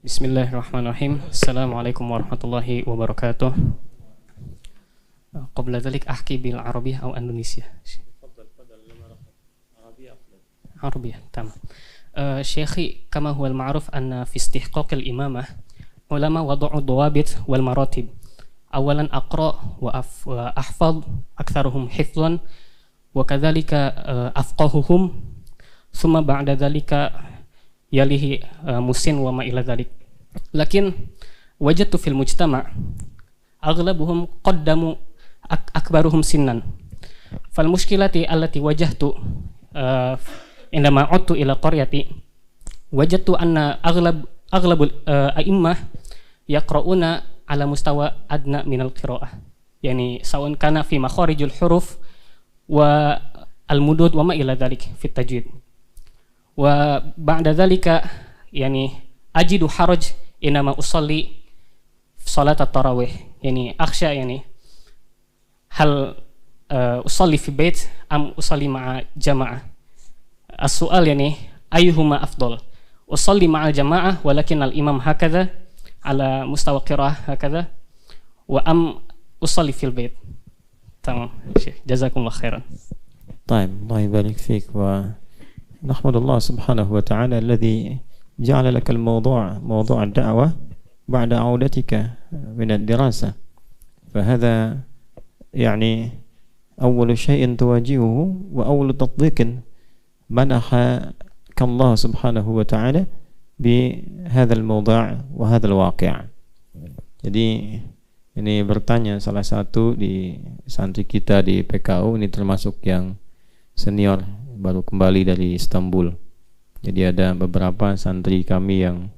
Bismillahirrahmanirrahim. Assalamualaikum warahmatullahi wabarakatuh. قبل ذلك أحكي بالعربية أو أندونيسيا؟ عربية تمام. شيخي، كما هو المعروف أن في استحقاق الإمامة علماء وضعوا الضوابط والمراتب. أولا أقرأ وأحفظ أكثرهم حفظا، وكذلك أفقههم، ثم بعد ذلك يليه مسن وما إلى ذلك. لكن وجدت في المجتمع أغلبهم قدموا أكبرهم سنا. فالمشكلة التي وجدت عندما عدت إلى قريتي، وجدت أن أغلب الأئمة يقرؤون على مستوى أدنى من القراءة، يعني سواء كان في مخارج الحروف والمدود وما إلى ذلك في التجويد. وبعد ذلك يعني أجد حرج إنما أصلي صلاة التراويح، يعني أخشى يعني هل أصلي في بيت أم أصلي مع جماعة. السؤال يعني أيهما أفضل، أصلي مع الجماعة ولكن الإمام هكذا على مستوى قراءة هكذا، وأم أصلي في البيت. تمام شيخ، جزاكم الله خيرا. طيب، الله يبارك فيك، ونحمد الله سبحانه وتعالى الذي جعل لك الموضوع موضوع الدعوة بعد عودتك من الدراسة. فهذا يعني أول شيء تواجهه وأول تطبيق منحك الله سبحانه وتعالى بهذا الموضوع وهذا الواقع. Jadi ini bertanya salah satu di santri kita di PKU, ini termasuk yang senior, baru kembali dari Istanbul. Jadi ada beberapa santri kami yang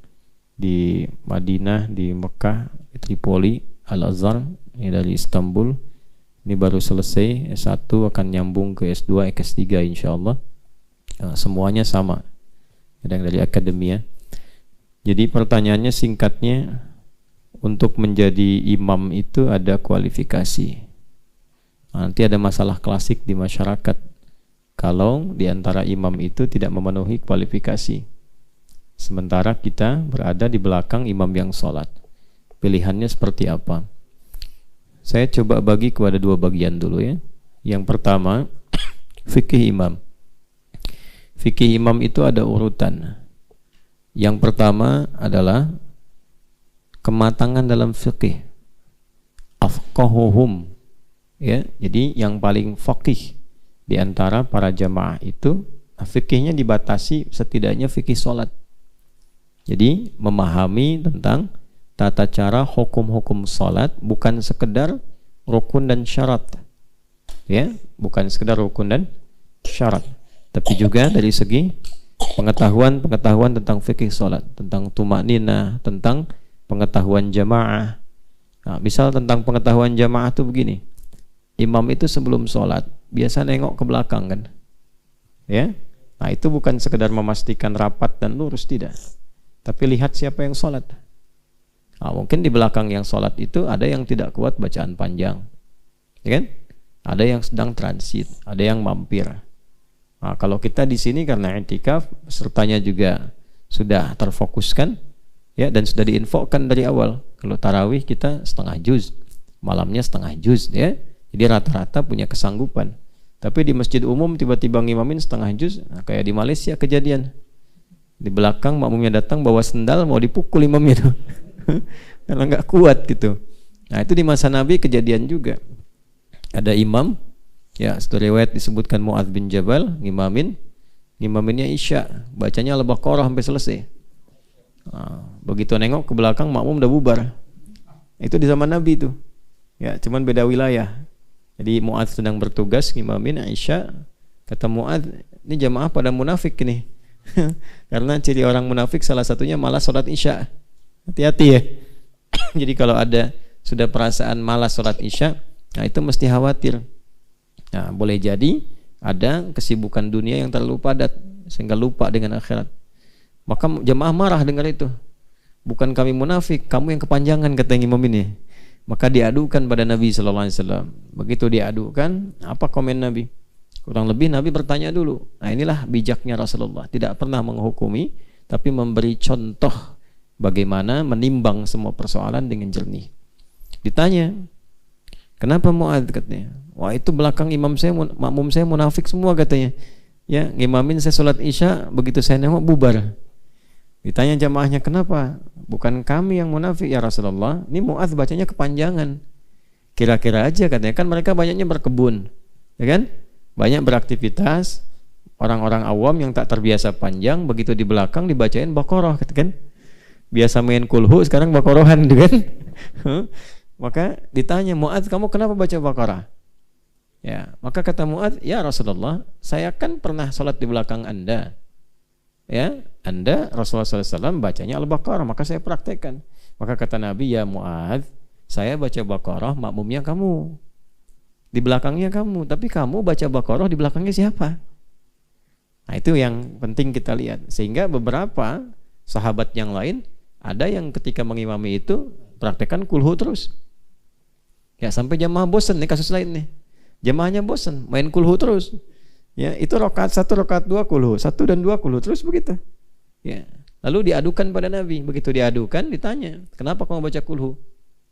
di Madinah, di Mekah, di Tripoli, Al-Azhar, ini dari Istanbul. Ini baru selesai S1, akan nyambung ke S2, S3 insyaallah. Semuanya sama, ada yang dari akademia. Jadi pertanyaannya singkatnya, untuk menjadi imam itu ada kualifikasi. Nanti ada masalah klasik di masyarakat kalau di antara imam itu tidak memenuhi kualifikasi, sementara kita berada di belakang imam yang sholat. Pilihannya seperti apa? Saya coba bagi kepada dua bagian dulu ya. Yang pertama, fikih imam. Fikih imam itu ada urutan. Yang pertama adalah kematangan dalam fikih, afqahuhum, ya. Jadi yang paling faqih di antara para jamaah itu, fikihnya dibatasi setidaknya fikih sholat. Jadi memahami tentang tata cara hukum-hukum sholat, bukan sekedar rukun dan syarat, ya, bukan sekedar rukun dan syarat, tapi juga dari segi pengetahuan tentang fikih sholat, tentang tumakninah, tentang pengetahuan jamaah. Nah, misal tentang pengetahuan jamaah itu begini, imam itu sebelum sholat biasa nengok ke belakang kan, ya. Nah itu bukan sekedar memastikan rapat dan lurus, tidak, tapi lihat siapa yang sholat. Nah, mungkin di belakang yang sholat itu ada yang tidak kuat bacaan panjang, ya kan? Ada yang sedang transit, ada yang mampir. Nah, kalau kita di sini karena i'tikaf, pesertanya juga sudah terfokuskan, ya, dan sudah diinfokan dari awal. Kalau tarawih kita setengah juz, malamnya setengah juz, ya. Jadi rata-rata punya kesanggupan. Tapi di masjid umum tiba-tiba ngimamin setengah juz, nah, kayak di Malaysia kejadian. Di belakang makmumnya datang bawa sendal mau dipukul imamnya tuh. Karena nggak kuat gitu. Nah itu di masa Nabi kejadian juga. Ada imam, ya, setelah riwayat disebutkan Mu'adz bin Jabal ngimaminnya Isya, bacanya Al-Baqarah sampai selesai. Nah, begitu nengok ke belakang makmum udah bubar. Itu di zaman Nabi tuh, ya, cuman beda wilayah. Jadi Mu'adz sedang bertugas ngimamin Isya, kata Mu'adz, ini jamaah pada munafik ini. Karena ciri orang munafik salah satunya malas sholat Isya. Hati-hati ya. Jadi kalau ada sudah perasaan malas sholat Isya, nah itu mesti khawatir. Nah, boleh jadi ada kesibukan dunia yang terlalu padat sehingga lupa dengan akhirat. Maka jamaah marah dengar itu. Bukan kami munafik, kamu yang kepanjangan, kata imam ini. Maka diadukan pada Nabi sallallahu alaihi wasallam. Begitu diadukan, apa komen Nabi? Kurang lebih Nabi bertanya dulu. Nah, inilah bijaknya Rasulullah, tidak pernah menghukumi tapi memberi contoh bagaimana menimbang semua persoalan dengan jernih. Ditanya, kenapa Mu'adz, katanya? Wah, itu belakang imam saya, makmum saya munafik semua, katanya. Ya, ngimamin saya sholat isya, begitu saya nengok bubar. Ditanya jamaahnya, kenapa? Bukan kami yang munafik ya Rasulullah, ini Mu'adz bacanya kepanjangan. Kira-kira aja, katanya, kan mereka banyaknya berkebun, ya kan? Banyak beraktivitas. Orang-orang awam yang tak terbiasa panjang, begitu di belakang dibacain Baqarah, kan? Biasa main kulhu, sekarang Baqarahan, kan? Maka ditanya, Mu'adz, kamu kenapa baca Baqarah? Ya, maka kata Mu'adz, ya Rasulullah, saya kan pernah sholat di belakang Anda. Ya, Anda Rasulullah SAW bacanya Al-Baqarah, maka saya praktekkan. Maka kata Nabi, ya Mu'adz, saya baca Baqarah, makmumnya kamu, di belakangnya kamu, tapi kamu baca Baqarah di belakangnya siapa? Nah, itu yang penting kita lihat. Sehingga beberapa sahabat yang lain ada yang ketika mengimami itu praktekkan kulhu terus. Ya, sampai jamaah bosan nih, kasus lain nih. Jamaahnya bosan main kulhu terus. Ya, itu rakaat 1, rakaat 2 kulhu, 1 dan 2 kulhu terus begitu. Ya. Lalu diadukan pada Nabi. Begitu diadukan ditanya, "Kenapa kamu baca kulhu?"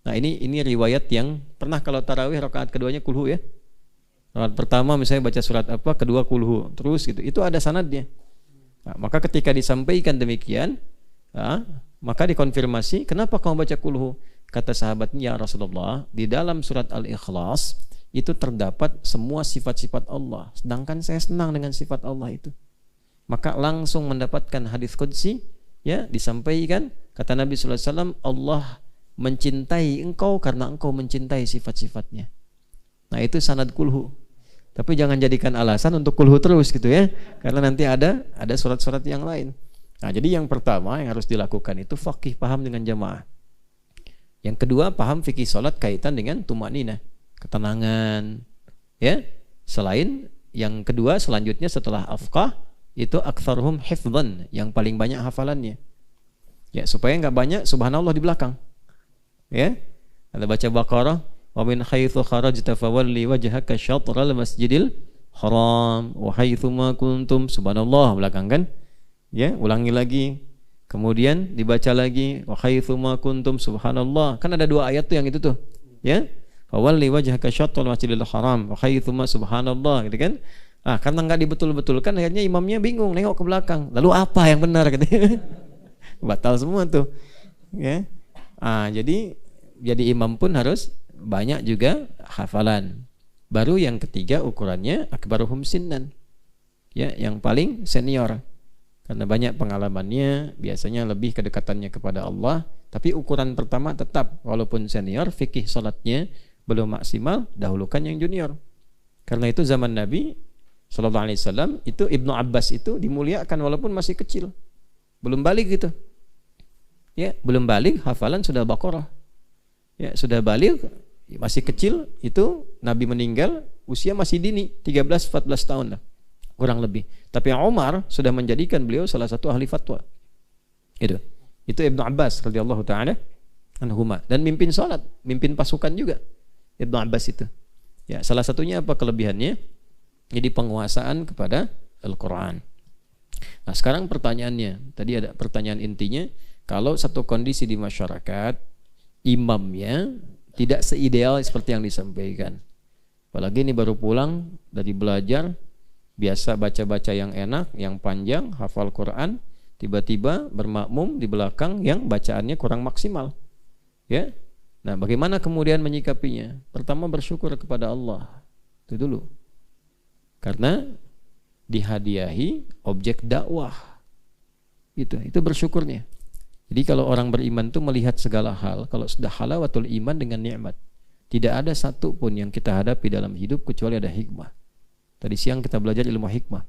Nah, ini riwayat yang pernah kalau tarawih rakaat keduanya kulhu ya. Rakaat pertama misalnya baca surat apa, kedua kulhu, terus gitu. Itu ada sanadnya. Nah, maka ketika disampaikan demikian, maka dikonfirmasi, kenapa kamu baca kulhu? Kata sahabatnya, ya Rasulullah, di dalam surat Al-Ikhlas itu terdapat semua sifat-sifat Allah. Sedangkan saya senang dengan sifat Allah itu. Maka langsung mendapatkan hadis qudsi, ya, disampaikan, kata Nabi sallallahu alaihi wasallam, Allah mencintai engkau karena engkau mencintai sifat-sifatnya. Nah, itu sanad kulhu. Tapi jangan jadikan alasan untuk kulhu terus gitu ya. Karena nanti ada surat-surat yang lain. Nah, jadi yang pertama yang harus dilakukan itu faqih, paham dengan jamaah. Yang kedua, paham fikih salat kaitan dengan tumanina, ketenangan. Ya. Selain yang kedua, selanjutnya setelah afqah itu aktsaruhum hifdzan, yang paling banyak hafalannya. Ya, supaya enggak banyak subhanallah di belakang. Ya. Ada baca Baqarah, wa min haitsu kharajta fawalli wajhaka syatral masjidil haram wa haitsu ma kuntum, subhanallah belakang kan. Ya, ulangi lagi. Kemudian dibaca lagi wa haitsu ma kuntum, subhanallah. Kan ada 2 ayat tuh yang itu tuh. Ya. Fawalli wajhaka syatral masjidil haram wa haitsu ma, subhanallah gitu kan. Karena enggak dibetul-betulkan akhirnya imamnya bingung nengok ke belakang. Lalu apa yang benar katanya? Batal semua tuh. Ya. Jadi imam pun harus banyak juga hafalan. Baru yang ketiga ukurannya akbaruhum sinnan. Ya, yang paling senior. Karena banyak pengalamannya, biasanya lebih kedekatannya kepada Allah. Tapi ukuran pertama tetap, walaupun senior, fikih salatnya belum maksimal, dahulukan yang junior. Karena itu zaman Nabi sallallahu alaihi wasallam itu Ibnu Abbas itu dimuliakan walaupun masih kecil. Belum balik gitu. Ya, belum balik hafalan sudah Baqarah. Ya, sudah balik masih kecil itu Nabi meninggal usia masih dini, 13-14 tahun lah kurang lebih. Tapi Umar sudah menjadikan beliau salah satu ahli fatwa. Itu Ibnu Abbas radhiyallahu taala anhuma, dan mimpin salat, mimpin pasukan juga Ibnu Abbas itu. Ya, salah satunya apa kelebihannya? Jadi penguasaan kepada Al-Qur'an. Nah, sekarang pertanyaannya, tadi ada pertanyaan intinya, kalau satu kondisi di masyarakat imamnya tidak seideal seperti yang disampaikan. Apalagi ini baru pulang dari belajar, biasa baca-baca yang enak, yang panjang, hafal Quran, tiba-tiba bermakmum di belakang yang bacaannya kurang maksimal. Ya. Nah, bagaimana kemudian menyikapinya? Pertama, bersyukur kepada Allah. Itu dulu. Karena dihadiahi objek dakwah. Itu bersyukurnya. Jadi kalau orang beriman itu melihat segala hal, kalau sudah halawatul iman dengan nikmat, tidak ada satu pun yang kita hadapi dalam hidup kecuali ada hikmah. Tadi siang kita belajar ilmu hikmah.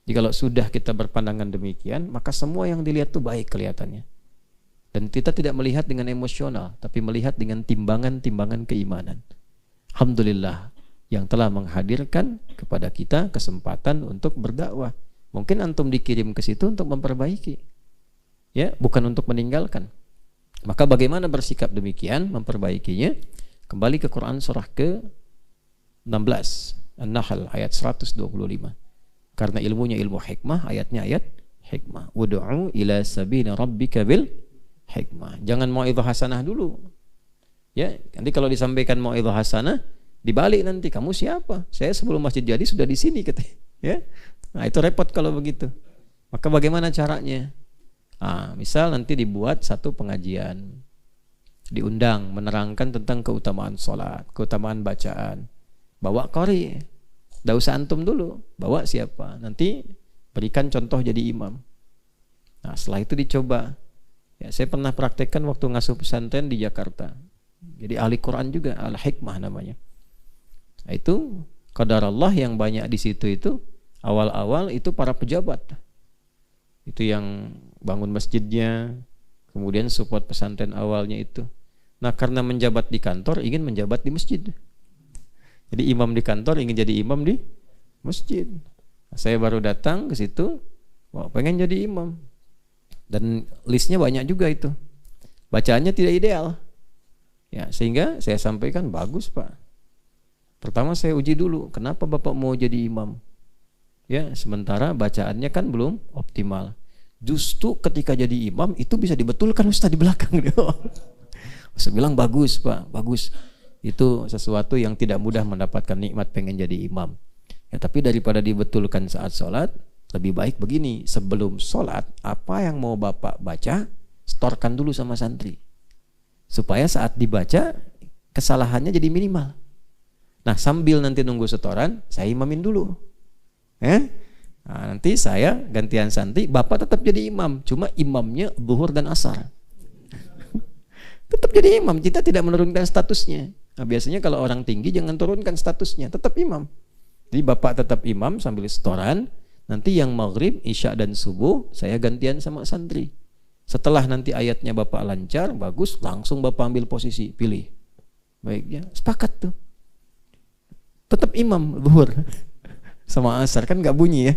Jadi kalau sudah kita berpandangan demikian, maka semua yang dilihat itu baik kelihatannya. Dan kita tidak melihat dengan emosional, tapi melihat dengan timbangan-timbangan keimanan. Alhamdulillah yang telah menghadirkan kepada kita kesempatan untuk berdakwah. Mungkin antum dikirim ke situ untuk memperbaiki. Ya, bukan untuk meninggalkan. Maka bagaimana bersikap demikian, memperbaikinya? Kembali ke Quran surah ke-16 An-Nahl ayat 125. Karena ilmunya ilmu hikmah, ayatnya ayat hikmah. Ud'u ila sabili rabbika bil hikmah. Jangan mau'izah hasanah dulu. Ya, nanti kalau disampaikan mau'izah hasanah, dibalik nanti, kamu siapa? Saya sebelum masjid jadi sudah di sini katanya. Ya. Nah, itu repot kalau begitu. Maka bagaimana caranya? Misal nanti dibuat satu pengajian, diundang menerangkan tentang keutamaan sholat, keutamaan bacaan. Bawa qari, tidak usah antum dulu, bawa siapa? Nanti berikan contoh jadi imam. Nah, setelah itu dicoba. Ya, saya pernah praktekkan waktu ngasuh pesantren di Jakarta. Jadi ahli Quran juga, al-hikmah namanya. Nah, itu qadar Allah yang banyak di situ itu awal-awal itu para pejabat. Itu yang bangun masjidnya, kemudian support pesantren awalnya itu. Nah, karena menjabat di kantor ingin menjabat di masjid. Jadi imam di kantor ingin jadi imam di masjid. Nah, saya baru datang ke situ, wah, pengen jadi imam. Dan listnya banyak juga itu. Bacaannya tidak ideal. Ya, sehingga saya sampaikan, bagus Pak. Pertama saya uji dulu, kenapa Bapak mau jadi imam? Ya, sementara bacaannya kan belum optimal. Justru ketika jadi imam itu bisa dibetulkan Ustaz di belakang. Saya bilang bagus Pak, bagus. Itu sesuatu yang tidak mudah mendapatkan nikmat pengen jadi imam. Ya, tapi daripada dibetulkan saat sholat, lebih baik begini, sebelum sholat apa yang mau Bapak baca, setorkan dulu sama santri. Supaya saat dibaca kesalahannya jadi minimal. Nah, sambil nanti nunggu setoran, saya imamin dulu. Nah, nanti saya gantian santri, Bapak tetap jadi imam, cuma imamnya zuhur dan asar. Tetap jadi imam, kita tidak menurunkan statusnya. Nah, biasanya kalau orang tinggi jangan turunkan statusnya, tetap imam. Jadi Bapak tetap imam sambil setoran, nanti yang maghrib, isya dan subuh saya gantian sama santri. Setelah nanti ayatnya Bapak lancar, bagus, langsung Bapak ambil posisi, pilih. Baiknya, sepakat tuh. Tetap imam zuhur sama asar, kan nggak bunyi ya.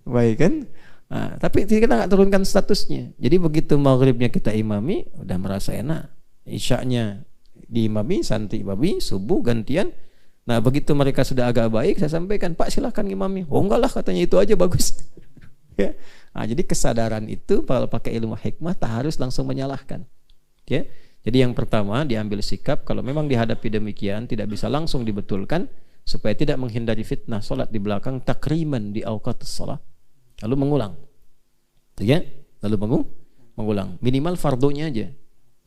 Baik kan? Nah, tapi kita nggak turunkan statusnya. Jadi begitu maghribnya kita imami, udah merasa enak. Isya'nya diimami, santri imami, subuh gantian. Nah, begitu mereka sudah agak baik, saya sampaikan, Pak silahkan imami. Oh enggak lah, katanya itu aja bagus. Ya. Nah, jadi kesadaran itu kalau pakai ilmu hikmah tak harus langsung menyalahkan. Ya. Jadi yang pertama diambil sikap kalau memang dihadapi demikian tidak bisa langsung dibetulkan supaya tidak menghindari fitnah salat di belakang, takriman di awqatus shalah. Lalu mengulang. Ya, lalu mengulang. Minimal fardunya aja.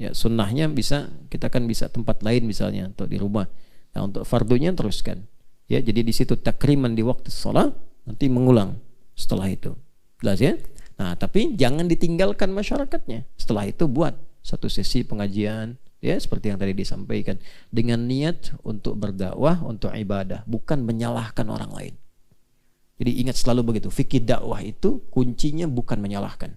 Ya, sunnahnya bisa kita kan bisa tempat lain misalnya atau di rumah. Nah, untuk fardunya teruskan. Ya, jadi di situ takriman di waktu shalah, nanti mengulang setelah itu. Jelas ya? Nah, tapi jangan ditinggalkan masyarakatnya. Setelah itu buat satu sesi pengajian, ya seperti yang tadi disampaikan, dengan niat untuk berdakwah, untuk ibadah, bukan menyalahkan orang lain. Jadi ingat selalu begitu, fikih dakwah itu kuncinya bukan menyalahkan.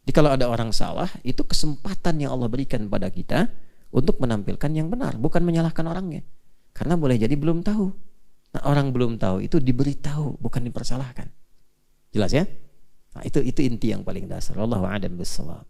Jadi kalau ada orang salah, itu kesempatan yang Allah berikan pada kita untuk menampilkan yang benar, bukan menyalahkan orangnya. Karena boleh jadi belum tahu. Nah, orang belum tahu itu diberitahu, bukan dipersalahkan. Jelas ya? Nah, itu inti yang paling dasar. Wallahu a'lam bishawab.